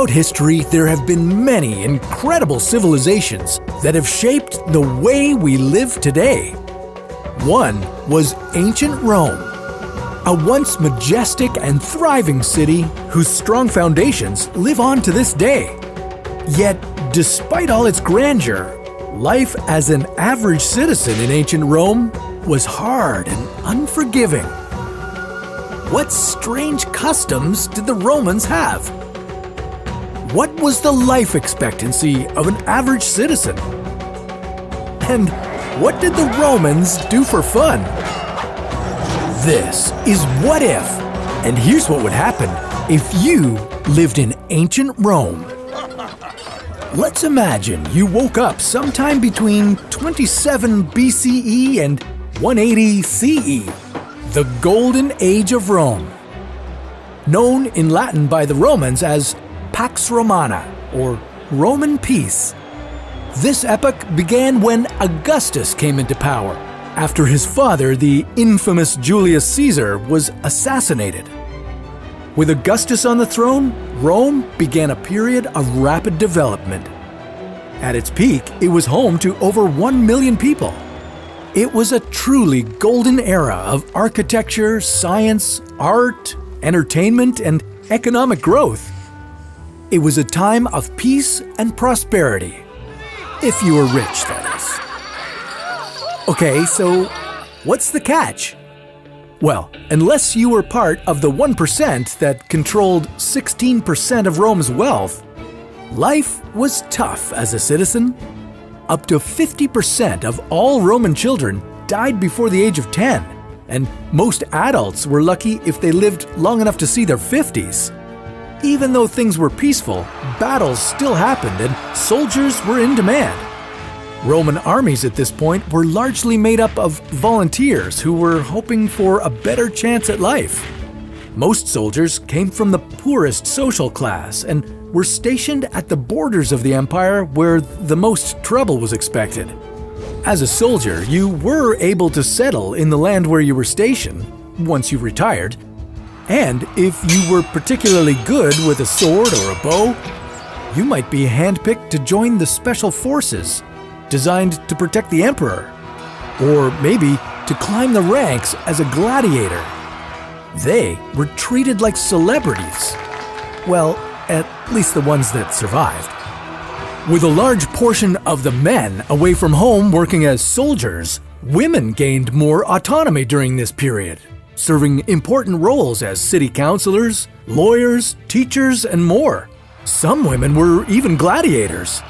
Throughout history, there have been many incredible civilizations that have shaped the way we live today. One was ancient Rome, a once majestic and thriving city whose strong foundations live on to this day. Yet, despite all its grandeur, life as an average citizen in ancient Rome was hard and unforgiving. What strange customs did the Romans have? What was the life expectancy of an average citizen? And what did the Romans do for fun? This is What If, and here's what would happen if you lived in ancient Rome. Let's imagine you woke up sometime between 27 BCE and 180 CE, the Golden Age of Rome. Known in Latin by the Romans as Pax Romana, or Roman Peace. This epoch began when Augustus came into power, after his father, the infamous Julius Caesar, was assassinated. With Augustus on the throne, Rome began a period of rapid development. At its peak, it was home to over 1 million people. It was a truly golden era of architecture, science, art, entertainment, and economic growth. It was a time of peace and prosperity. If you were rich, that is. Okay, so what's the catch? Well, unless you were part of the 1% that controlled 16% of Rome's wealth, life was tough as a citizen. Up to 50% of all Roman children died before the age of 10, and most adults were lucky if they lived long enough to see their 50s. Even though things were peaceful, battles still happened and soldiers were in demand. Roman armies at this point were largely made up of volunteers who were hoping for a better chance at life. Most soldiers came from the poorest social class and were stationed at the borders of the empire where the most trouble was expected. As a soldier, you were able to settle in the land where you were stationed once you retired. And if you were particularly good with a sword or a bow, you might be handpicked to join the special forces designed to protect the emperor, or maybe to climb the ranks as a gladiator. They were treated like celebrities. Well, at least the ones that survived. With a large portion of the men away from home working as soldiers, women gained more autonomy during this period, serving important roles as city councilors, lawyers, teachers, and more. Some women were even gladiators.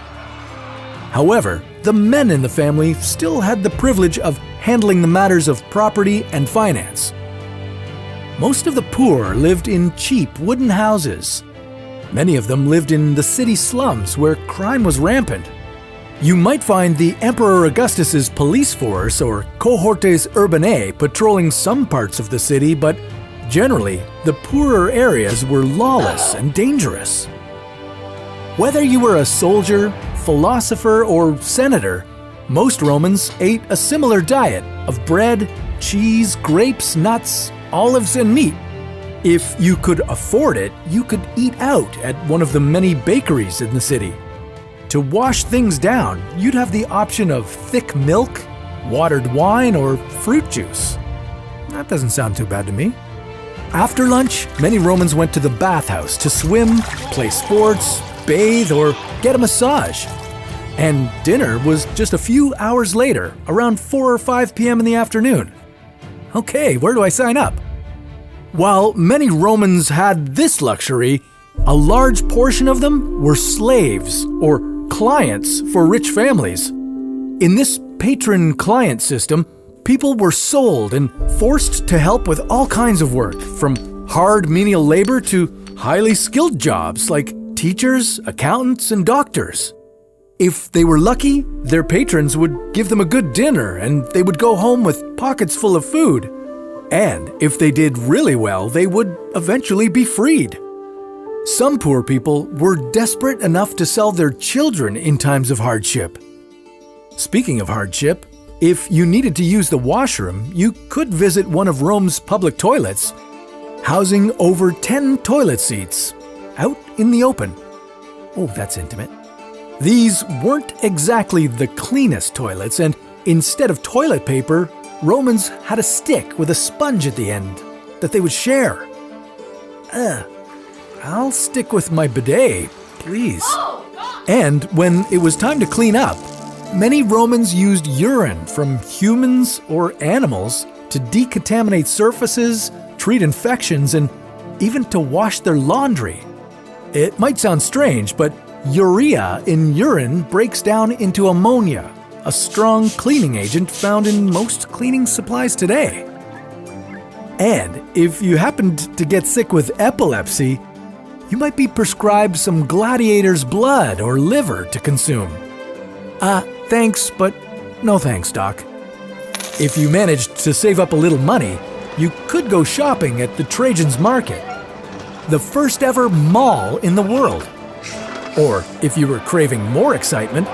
However, the men in the family still had the privilege of handling the matters of property and finance. Most of the poor lived in cheap wooden houses. Many of them lived in the city slums where crime was rampant. You might find the Emperor Augustus's police force or cohortes urbanae patrolling some parts of the city, but generally, the poorer areas were lawless and dangerous. Whether you were a soldier, philosopher, or senator, most Romans ate a similar diet of bread, cheese, grapes, nuts, olives, and meat. If you could afford it, you could eat out at one of the many bakeries in the city. To wash things down, you'd have the option of thick milk, watered wine, or fruit juice. That doesn't sound too bad to me. After lunch, many Romans went to the bathhouse to swim, play sports, bathe, or get a massage. And dinner was just a few hours later, around 4 or 5 p.m. in the afternoon. Okay, where do I sign up? While many Romans had this luxury, a large portion of them were slaves or clients for rich families. In this patron-client system, people were sold and forced to help with all kinds of work, from hard menial labor to highly skilled jobs like teachers, accountants, and doctors. If they were lucky, their patrons would give them a good dinner and they would go home with pockets full of food. And if they did really well, they would eventually be freed. Some poor people were desperate enough to sell their children in times of hardship. Speaking of hardship, if you needed to use the washroom, you could visit one of Rome's public toilets, housing over 10 toilet seats, out in the open. Oh, that's intimate. These weren't exactly the cleanest toilets, and instead of toilet paper, Romans had a stick with a sponge at the end that they would share. I'll stick with my bidet, please. And when it was time to clean up, many Romans used urine from humans or animals to decontaminate surfaces, treat infections, and even to wash their laundry. It might sound strange, but urea in urine breaks down into ammonia, a strong cleaning agent found in most cleaning supplies today. And if you happened to get sick with epilepsy, you might be prescribed some gladiator's blood or liver to consume. Thanks, but no thanks, Doc. If you managed to save up a little money, you could go shopping at the Trajan's Market, the first ever mall in the world. Or if you were craving more excitement,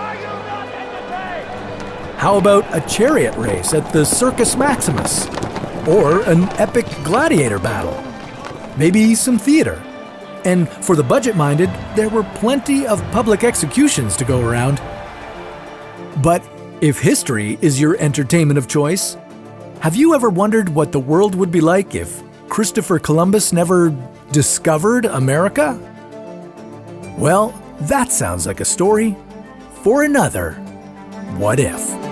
how about a chariot race at the Circus Maximus? Or an epic gladiator battle? Maybe some theater. And for the budget-minded, there were plenty of public executions to go around. But if history is your entertainment of choice, have you ever wondered what the world would be like if Christopher Columbus never discovered America? Well, that sounds like a story for another What If.